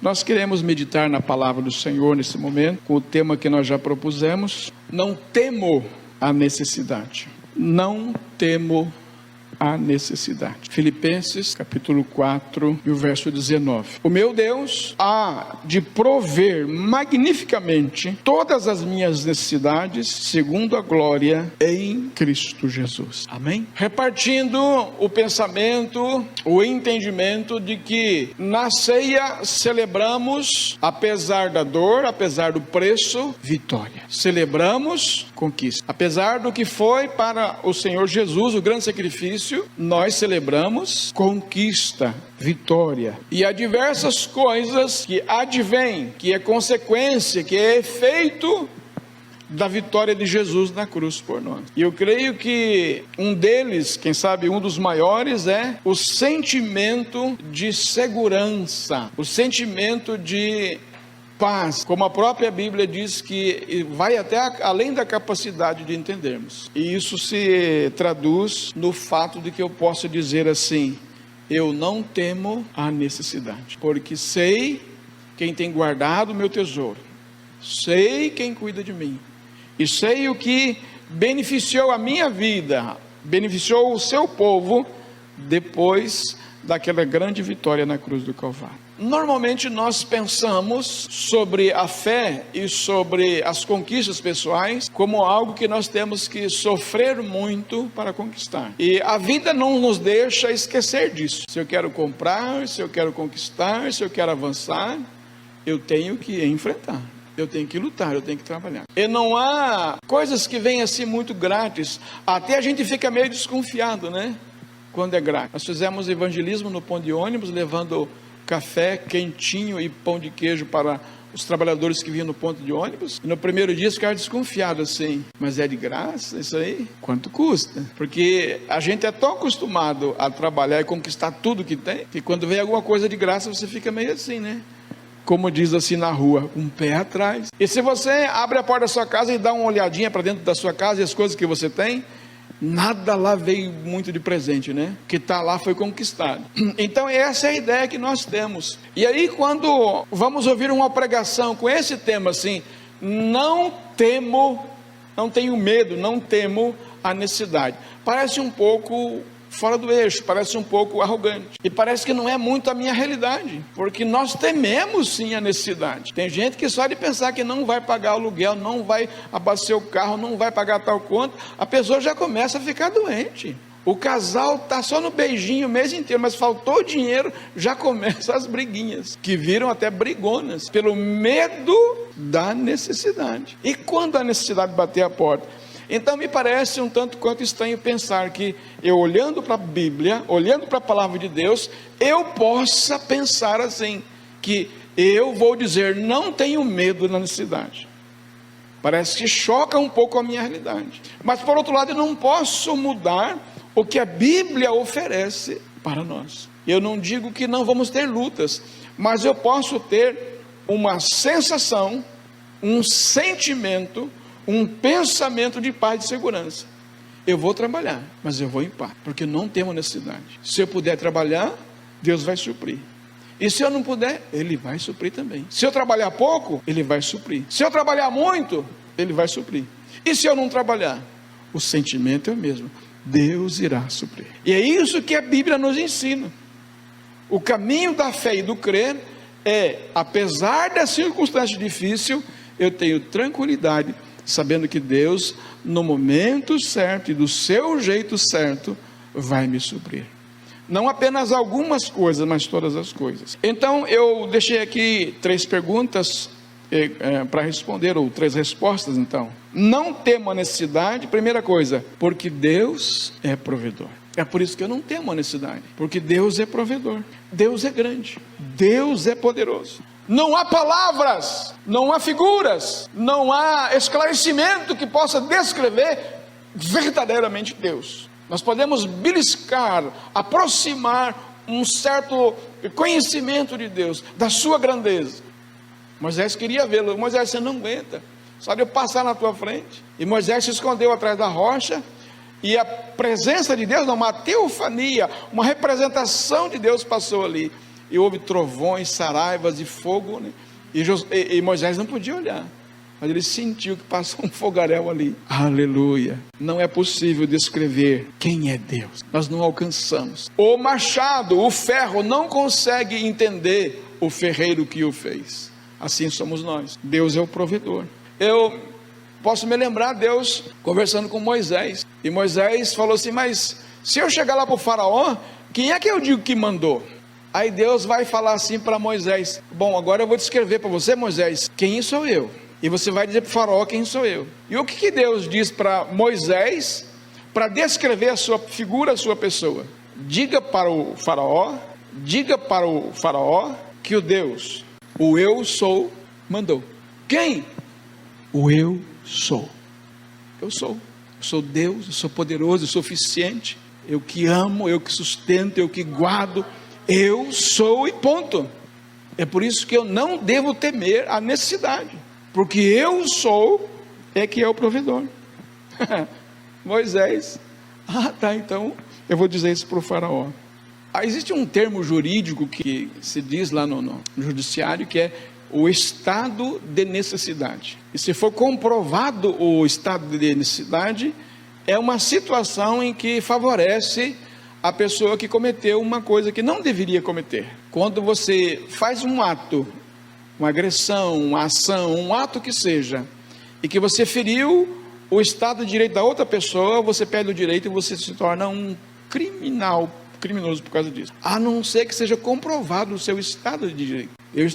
Nós queremos meditar na palavra do Senhor nesse momento, com o tema que nós já propusemos. Não temo a necessidade. Não temo a necessidade. Filipenses capítulo 4 e o verso 19. O meu Deus há de prover magnificamente todas as minhas necessidades, segundo a glória em Cristo Jesus. Amém? Repartindo o pensamento, o entendimento de que na ceia celebramos, apesar da dor, apesar do preço, vitória. Celebramos conquista. Apesar do que foi para o Senhor Jesus, o grande sacrifício, nós celebramos conquista, vitória. E há diversas coisas que advêm, que é consequência, que é efeito da vitória de Jesus na cruz por nós. E eu creio que um deles, quem sabe um dos maiores, é o sentimento de segurança, o sentimento de paz, como a própria Bíblia diz, que vai até além da capacidade de entendermos. E isso se traduz no fato de que eu posso dizer assim: eu não temo a necessidade, porque sei quem tem guardado o meu tesouro, sei quem cuida de mim, e sei o que beneficiou a minha vida, beneficiou o seu povo, depois daquela grande vitória na cruz do Calvário. Normalmente nós pensamos sobre a fé e sobre as conquistas pessoais como algo que nós temos que sofrer muito para conquistar. E a vida não nos deixa esquecer disso. Se eu quero comprar, se eu quero conquistar, se eu quero avançar, eu tenho que enfrentar. Eu tenho que lutar, eu tenho que trabalhar. E não há coisas que vêm assim muito grátis. Até a gente fica meio desconfiado, né? Quando é grátis. Nós fizemos evangelismo no ponto de ônibus, levando café quentinho e pão de queijo para os trabalhadores que vinham no ponto de ônibus. E no primeiro dia ficaram desconfiados assim: mas é de graça isso aí? Quanto custa? Porque a gente é tão acostumado a trabalhar e conquistar tudo que tem, que quando vem alguma coisa de graça você fica meio assim, né? Como diz assim na rua, um pé atrás. E se você abre a porta da sua casa e dá uma olhadinha para dentro da sua casa e as coisas que você tem, nada lá veio muito de presente, né? O que está lá foi conquistado. Então essa é a ideia que nós temos. E aí quando vamos ouvir uma pregação com esse tema assim: não temo, não tenho medo, não temo a necessidade, parece um pouco fora do eixo, parece um pouco arrogante, e parece que não é muito a minha realidade, porque nós tememos sim a necessidade. Tem gente que só de pensar que não vai pagar o aluguel, não vai abastecer o carro, não vai pagar tal conta, a pessoa já começa a ficar doente. O casal está só no beijinho o mês inteiro, mas faltou dinheiro, já começam as briguinhas, que viram até brigonas, pelo medo da necessidade. E quando a necessidade bater a porta? Então me parece um tanto quanto estranho pensar que eu, olhando para a Bíblia, olhando para a palavra de Deus, eu possa pensar assim, que eu vou dizer: não tenho medo da necessidade. Parece que choca um pouco a minha realidade. Mas por outro lado, eu não posso mudar o que a Bíblia oferece para nós. Eu não digo que não vamos ter lutas, mas eu posso ter uma sensação, um sentimento, um pensamento de paz e de segurança. Eu vou trabalhar, mas eu vou em paz, porque não tenho necessidade. Se eu puder trabalhar, Deus vai suprir. E se eu não puder, Ele vai suprir também. Se eu trabalhar pouco, Ele vai suprir. Se eu trabalhar muito, Ele vai suprir. E se eu não trabalhar, o sentimento é o mesmo: Deus irá suprir. E é isso que a Bíblia nos ensina. O caminho da fé e do crer é, apesar da circunstância difícil, eu tenho tranquilidade, sabendo que Deus, no momento certo e do seu jeito certo, vai me suprir. Não apenas algumas coisas, mas todas as coisas. Então eu deixei aqui 3 perguntas para responder, ou 3 respostas então. Não temo a necessidade, primeira coisa, porque Deus é provedor. É por isso que eu não temo a necessidade, porque Deus é provedor. Deus é grande, Deus é poderoso. Não há palavras, não há figuras, não há esclarecimento que possa descrever verdadeiramente Deus. Nós podemos beliscar, aproximar um certo conhecimento de Deus, da sua grandeza. Moisés queria vê-lo. Moisés, você não aguenta, só de eu passar na tua frente. E Moisés se escondeu atrás da rocha, e a presença de Deus, uma teofania, uma representação de Deus passou ali. e houve trovões, saraivas e fogo, né? E Moisés não podia olhar, mas ele sentiu que passou um fogaréu ali. Aleluia! Não é possível descrever quem é Deus, nós não alcançamos. O machado, o ferro, não consegue entender o ferreiro que o fez. Assim somos nós. Deus é o provedor. Eu posso me lembrar Deus conversando com Moisés, e Moisés falou assim: mas se eu chegar lá para o faraó, quem é que eu digo que mandou? Aí Deus vai falar assim para Moisés: bom, agora eu vou descrever para você, Moisés, quem sou eu, e você vai dizer para o faraó quem sou eu. E o que Deus diz para Moisés, para descrever a sua figura, a sua pessoa? Diga para o faraó que o Deus, o eu sou, mandou. Quem? O eu sou. Eu sou Deus, eu sou poderoso, eu sou suficiente, eu que amo, eu que sustento, eu que guardo, eu sou e ponto. É por isso que eu não devo temer a necessidade, porque eu sou é que é o provedor. Moisés, então eu vou dizer isso para o faraó. Existe um termo jurídico que se diz lá no judiciário, que é o estado de necessidade. E se for comprovado o estado de necessidade, é uma situação em que favorece a pessoa que cometeu uma coisa que não deveria cometer. Quando você faz um ato, uma agressão, uma ação, um ato que seja, e que você feriu o estado de direito da outra pessoa, você perde o direito e você se torna um criminoso por causa disso, a não ser que seja comprovado o seu estado de direito. Eu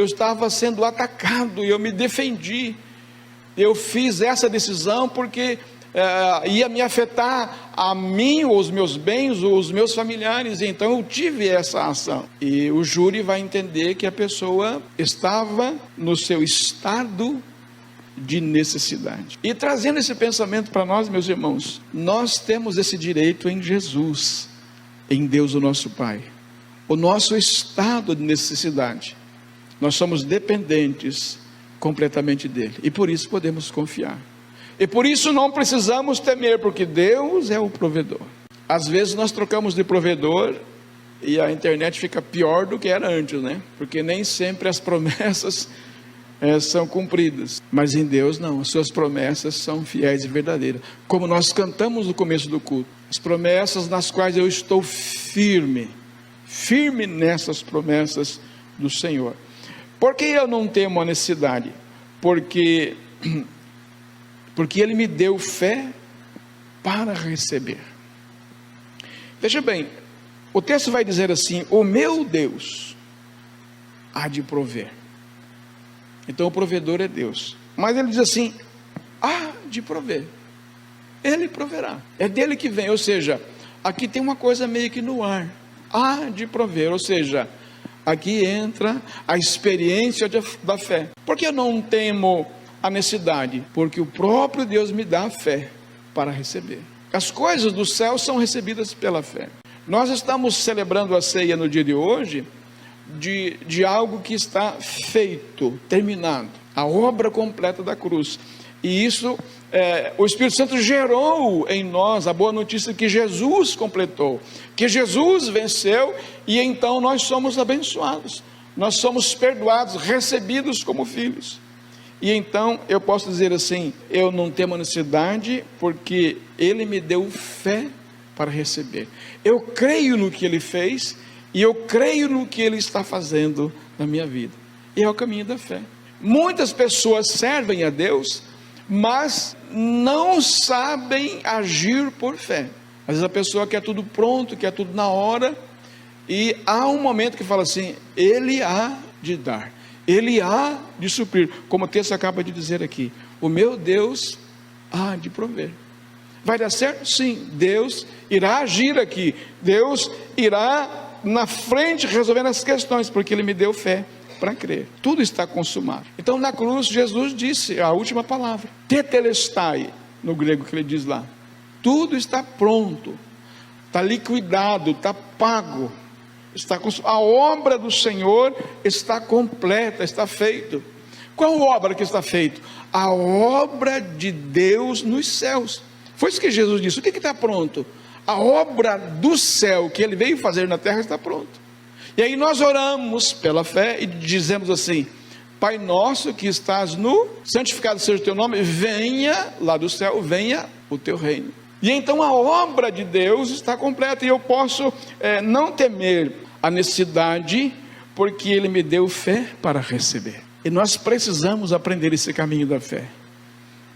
estava sendo atacado e eu me defendi. Eu fiz essa decisão porque ia me afetar a mim, os meus bens, os meus familiares. Então eu tive essa ação, e o júri vai entender que a pessoa estava no seu estado de necessidade. E trazendo esse pensamento para nós, meus irmãos, nós temos esse direito em Jesus, em Deus o nosso Pai. O nosso estado de necessidade, nós somos dependentes completamente dele, e por isso podemos confiar, e por isso não precisamos temer, porque Deus é o provedor. Às vezes nós trocamos de provedor e a internet fica pior do que era antes, né? Porque nem sempre as promessas são cumpridas, mas em Deus não, as suas promessas são fiéis e verdadeiras, como nós cantamos no começo do culto, as promessas nas quais eu estou firme nessas promessas do Senhor. Por que eu não temo a necessidade? Porque Ele me deu fé para receber. Veja bem, o texto vai dizer assim: o meu Deus há de prover. Então o provedor é Deus, mas ele diz assim: há de prover, ele proverá, é dele que vem. Ou seja, aqui tem uma coisa meio que no ar, há de prover, ou seja, aqui entra a experiência da fé. Por que eu não temo a necessidade? Porque o próprio Deus me dá a fé para receber. As coisas do céu são recebidas pela fé. Nós estamos celebrando a ceia no dia de hoje, de algo que está feito, terminado, a obra completa da cruz. E isso, o Espírito Santo gerou em nós a boa notícia que Jesus completou, que Jesus venceu, e então nós somos abençoados, nós somos perdoados, recebidos como filhos. E então eu posso dizer assim: eu não tenho necessidade, porque Ele me deu fé para receber. Eu creio no que Ele fez, e eu creio no que Ele está fazendo na minha vida, e é o caminho da fé. Muitas pessoas servem a Deus, mas não sabem agir por fé. Às vezes a pessoa quer tudo pronto, quer tudo na hora, e há um momento que fala assim: Ele há de dar, Ele há de suprir, como o texto acaba de dizer aqui: o meu Deus há de prover. Vai dar certo? Sim, Deus irá agir aqui, Deus irá na frente resolvendo as questões, porque Ele me deu fé para crer. Tudo está consumado. Então na cruz Jesus disse a última palavra, tetelestai, no grego que ele diz lá. Tudo está pronto, está liquidado, está pago, a obra do Senhor está completa, está feito. Qual obra que está feita? A obra de Deus nos céus. Foi isso que Jesus disse. O que está pronto? A obra do céu que Ele veio fazer na terra está pronto. E aí nós oramos pela fé e dizemos assim: Pai nosso que estás no, santificado seja o teu nome, venha lá do céu, venha o teu reino. E então a obra de Deus está completa, e eu posso não temer a necessidade, porque Ele me deu fé para receber. E nós precisamos aprender esse caminho da fé.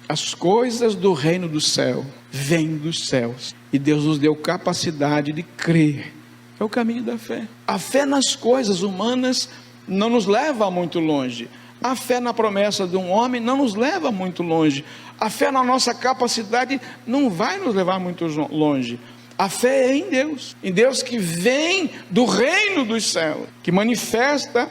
As coisas do reino do céu vêm dos céus, e Deus nos deu capacidade de crer. É o caminho da fé. A fé nas coisas humanas não nos leva muito longe. A fé na promessa de um homem não nos leva muito longe. A fé na nossa capacidade não vai nos levar muito longe. A fé é em Deus que vem do reino dos céus, que manifesta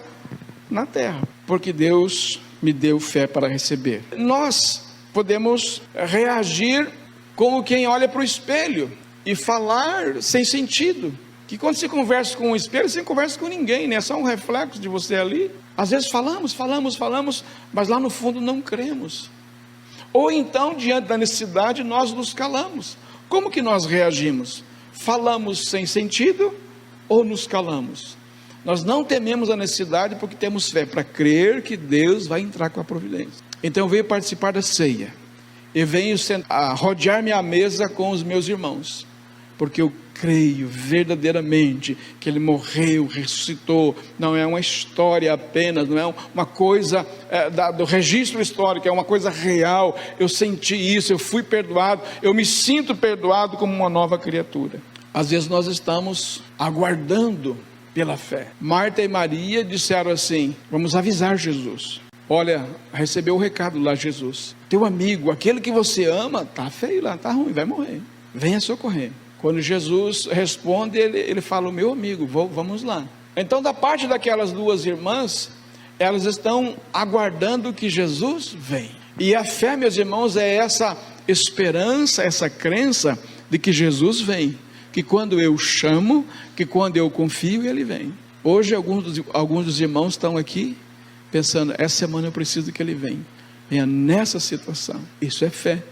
na terra, porque Deus me deu fé para receber. Nós podemos reagir como quem olha para o espelho e falar sem sentido. Que quando você conversa com um espelho, você não conversa com ninguém, né? É só um reflexo de você ali. Às vezes falamos, mas lá no fundo não cremos. Ou então, diante da necessidade, nós nos calamos. Como que nós reagimos? Falamos sem sentido ou nos calamos? Nós não tememos a necessidade porque temos fé para crer que Deus vai entrar com a providência. Então eu venho participar da ceia. Eu venho rodear minha mesa com os meus irmãos, porque eu creio verdadeiramente que Ele morreu, ressuscitou. Não é uma história apenas, não é uma coisa do registro histórico, é uma coisa real. Eu senti isso, eu fui perdoado, eu me sinto perdoado como uma nova criatura. Às vezes nós estamos aguardando pela fé. Marta e Maria disseram assim: vamos avisar Jesus. Olha, recebeu o recado lá, Jesus, teu amigo, aquele que você ama, está feio lá, está ruim, vai morrer, venha socorrer. Quando Jesus responde, ele fala: o meu amigo, vamos lá. Então, da parte daquelas duas irmãs, elas estão aguardando que Jesus vem. E a fé, meus irmãos, é essa esperança, essa crença de que Jesus vem, que quando eu chamo, que quando eu confio, Ele vem. Hoje alguns dos irmãos estão aqui pensando: essa semana eu preciso que Ele venha nessa situação. Isso é fé.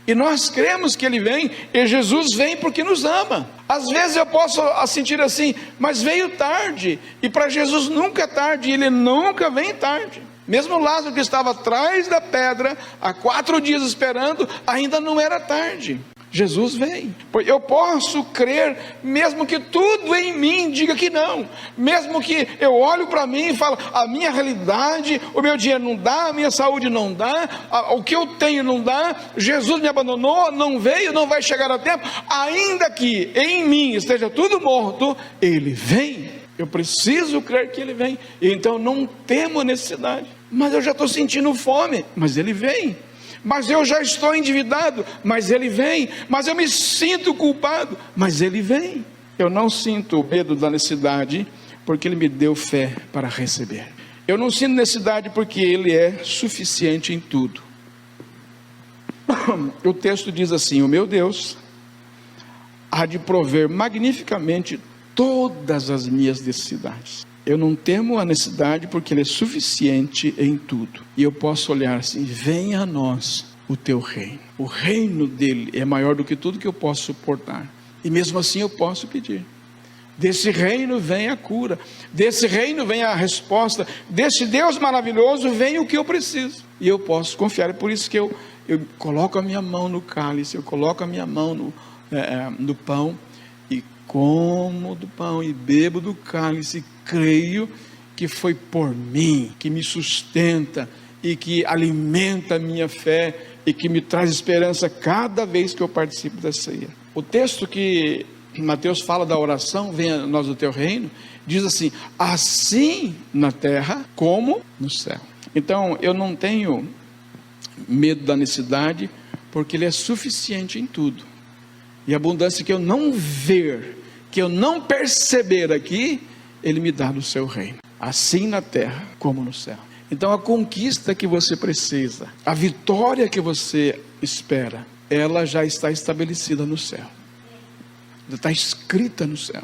E nós cremos que Ele vem, e Jesus vem porque nos ama. Às vezes eu posso sentir assim: mas veio tarde. E para Jesus nunca é tarde, Ele nunca vem tarde. Mesmo Lázaro, que estava atrás da pedra, há 4 dias esperando, ainda não era tarde. Jesus vem. Eu posso crer, mesmo que tudo em mim diga que não, mesmo que eu olho para mim e falo: a minha realidade, o meu dinheiro não dá, a minha saúde não dá, o que eu tenho não dá, Jesus me abandonou, não veio, não vai chegar a tempo. Ainda que em mim esteja tudo morto, Ele vem. Eu preciso crer que Ele vem. Então não temo a necessidade, mas eu já estou sentindo fome, mas Ele vem. Mas eu já estou endividado, mas Ele vem. Mas eu me sinto culpado, mas Ele vem. Eu não sinto medo da necessidade, porque Ele me deu fé para receber. Eu não sinto necessidade porque Ele é suficiente em tudo. O texto diz assim: o meu Deus há de prover magnificamente todas as minhas necessidades. Eu não temo a necessidade porque Ele é suficiente em tudo. E eu posso olhar assim: venha a nós o teu reino. O reino dele é maior do que tudo que eu posso suportar. E mesmo assim eu posso pedir. Desse reino vem a cura. Desse reino vem a resposta. Desse Deus maravilhoso vem o que eu preciso. E eu posso confiar. É por isso que eu coloco a minha mão no cálice. Eu coloco a minha mão no pão. E como do pão e bebo do cálice. Creio que foi por mim, que me sustenta e que alimenta a minha fé e que me traz esperança cada vez que eu participo da ceia. O texto que Mateus fala da oração: venha a nós o teu reino, diz assim: assim na terra como no céu. Então eu não tenho medo da necessidade, porque Ele é suficiente em tudo. E a abundância que eu não ver, que eu não perceber aqui, Ele me dá no seu reino, assim na terra como no céu. Então a conquista que você precisa, a vitória que você espera, ela já está estabelecida no céu, já está escrita no céu.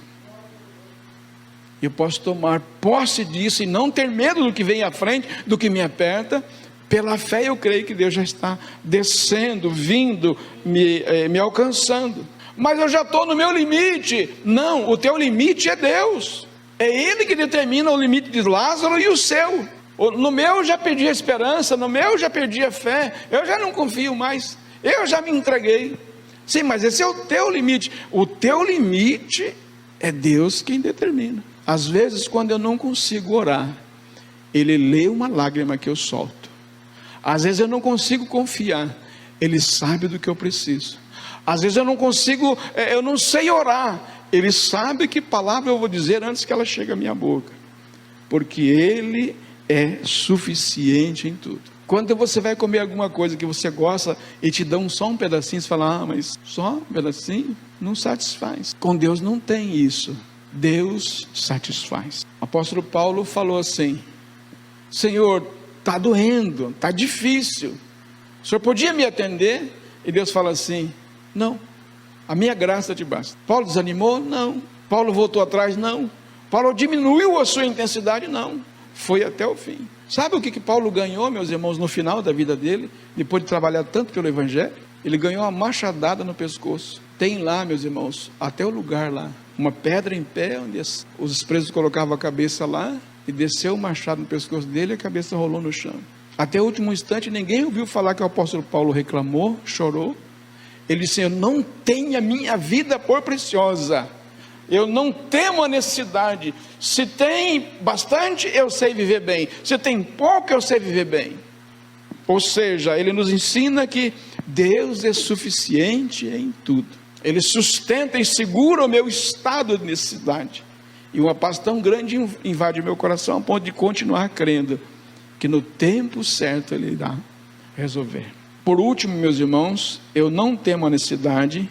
Eu posso tomar posse disso e não ter medo do que vem à frente, do que me aperta. Pela fé eu creio que Deus já está descendo, vindo, me alcançando. Mas eu já estou no meu limite. Não, o teu limite é Deus. É Ele que determina o limite de Lázaro e o seu. No meu eu já perdi a esperança, no meu eu já perdi a fé, eu já não confio mais, eu já me entreguei. Sim, mas esse é o teu limite. O teu limite é Deus quem determina. Às vezes, quando eu não consigo orar, Ele lê uma lágrima que eu solto. Às vezes eu não consigo confiar, Ele sabe do que eu preciso. Às vezes eu não consigo, eu não sei orar, Ele sabe que palavra eu vou dizer antes que ela chegue à minha boca, porque Ele é suficiente em tudo. Quando você vai comer alguma coisa que você gosta e te dão só um pedacinho, você fala, mas só um pedacinho? Não satisfaz. Com Deus não tem isso. Deus satisfaz. O apóstolo Paulo falou assim: Senhor, está doendo, está difícil, o Senhor podia me atender? E Deus fala assim: não, a minha graça te basta. Paulo desanimou? Não. Paulo voltou atrás? Não. Paulo diminuiu a sua intensidade? Não. Foi até o fim. Sabe o que Paulo ganhou, meus irmãos, no final da vida dele, depois de trabalhar tanto pelo Evangelho? Ele ganhou uma machadada no pescoço. Tem lá, meus irmãos, até o lugar lá, uma pedra em pé, onde os presos colocavam a cabeça lá, e desceu o machado no pescoço dele, e a cabeça rolou no chão. Até o último instante, ninguém ouviu falar que o apóstolo Paulo reclamou, chorou. Ele disse: eu não tenho a minha vida por preciosa, eu não temo a necessidade. Se tem bastante, eu sei viver bem. Se tem pouco, eu sei viver bem. Ou seja, ele nos ensina que Deus é suficiente em tudo. Ele sustenta e segura o meu estado de necessidade. E uma paz tão grande invade o meu coração, a ponto de continuar crendo que no tempo certo Ele irá resolver. Por último, meus irmãos, eu não temo a necessidade,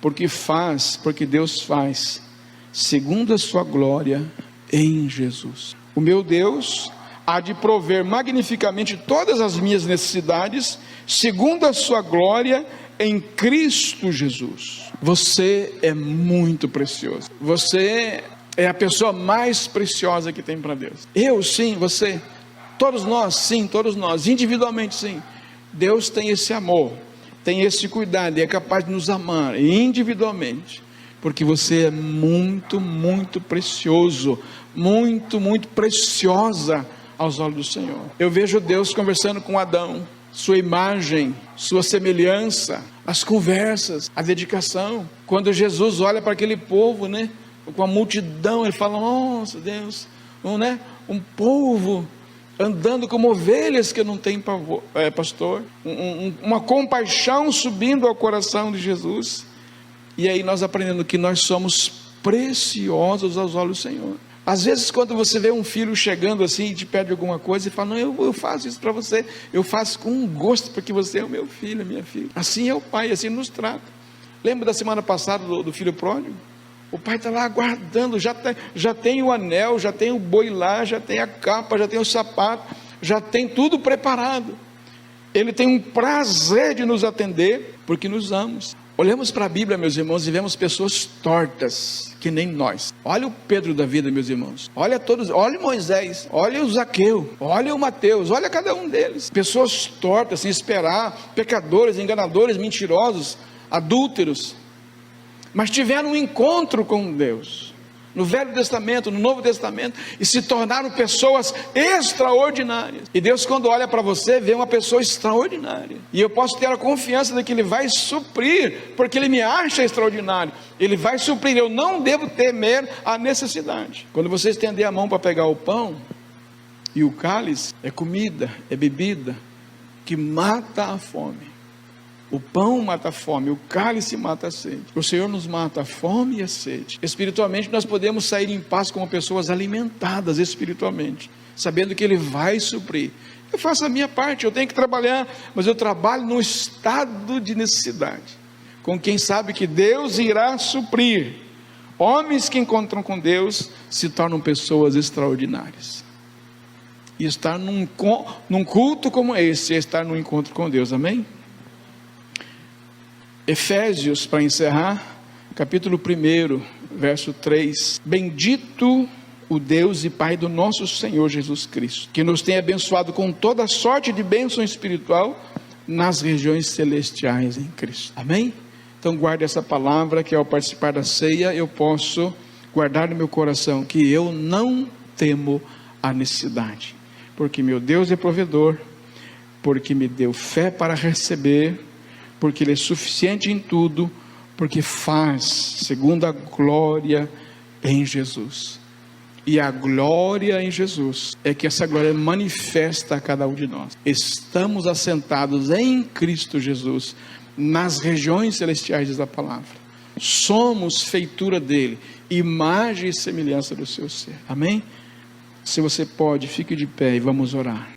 porque Deus faz, segundo a sua glória, em Jesus. O meu Deus há de prover magnificamente todas as minhas necessidades, segundo a sua glória, em Cristo Jesus. Você é muito precioso. Você é a pessoa mais preciosa que tem para Deus. Eu sim, você, todos nós sim, todos nós, individualmente sim. Deus tem esse amor, tem esse cuidado, e é capaz de nos amar individualmente, porque você é muito, muito precioso, muito, muito preciosa aos olhos do Senhor. Eu vejo Deus conversando com Adão, sua imagem, sua semelhança, as conversas, a dedicação. Quando Jesus olha para aquele povo, né, com a multidão, ele fala: nossa Deus, um povo andando como ovelhas que não tem pastor, uma compaixão subindo ao coração de Jesus. E aí nós aprendendo que nós somos preciosos aos olhos do Senhor. Às vezes, quando você vê um filho chegando assim e te pede alguma coisa, e fala: não, eu faço isso para você, eu faço com gosto, porque você é o meu filho, a minha filha. Assim é o pai, assim nos trata. Lembra da semana passada do filho pródigo? O pai está lá aguardando, já tem o anel, já tem o boi lá, já tem a capa, já tem o sapato, já tem tudo preparado. Ele tem um prazer de nos atender, porque nos amamos. Olhamos para a Bíblia, meus irmãos, e vemos pessoas tortas, que nem nós. Olha o Pedro da vida, meus irmãos. Olha todos, olha o Moisés, olha o Zaqueu, olha o Mateus, olha cada um deles. Pessoas tortas, sem esperar, pecadores, enganadores, mentirosos, adúlteros, mas tiveram um encontro com Deus, no Velho Testamento, no Novo Testamento, e se tornaram pessoas extraordinárias. E Deus, quando olha para você, vê uma pessoa extraordinária, e eu posso ter a confiança de que Ele vai suprir, porque Ele me acha extraordinário. Ele vai suprir, eu não devo temer a necessidade. Quando você estender a mão para pegar o pão e o cálice, é comida, é bebida que mata a fome. O pão mata a fome, o cálice mata a sede. O Senhor nos mata a fome e a sede. Espiritualmente nós podemos sair em paz como pessoas alimentadas espiritualmente, sabendo que Ele vai suprir. Eu faço a minha parte, eu tenho que trabalhar, mas eu trabalho num estado de necessidade, com quem sabe que Deus irá suprir. Homens que encontram com Deus se tornam pessoas extraordinárias. E estar num culto como esse é estar num encontro com Deus, amém? Efésios, para encerrar, capítulo 1, verso 3. Bendito o Deus e Pai do nosso Senhor Jesus Cristo, que nos tem abençoado com toda sorte de bênção espiritual nas regiões celestiais em Cristo. Amém? Então guarde essa palavra, que ao participar da ceia eu posso guardar no meu coração que eu não temo a necessidade, porque meu Deus é provedor, porque me deu fé para receber, porque Ele é suficiente em tudo, porque faz segundo a glória em Jesus. E a glória em Jesus é que essa glória manifesta a cada um de nós. Estamos assentados em Cristo Jesus, nas regiões celestiais da palavra. Somos feitura dele, imagem e semelhança do seu ser. Amém? Se você pode, fique de pé e vamos orar.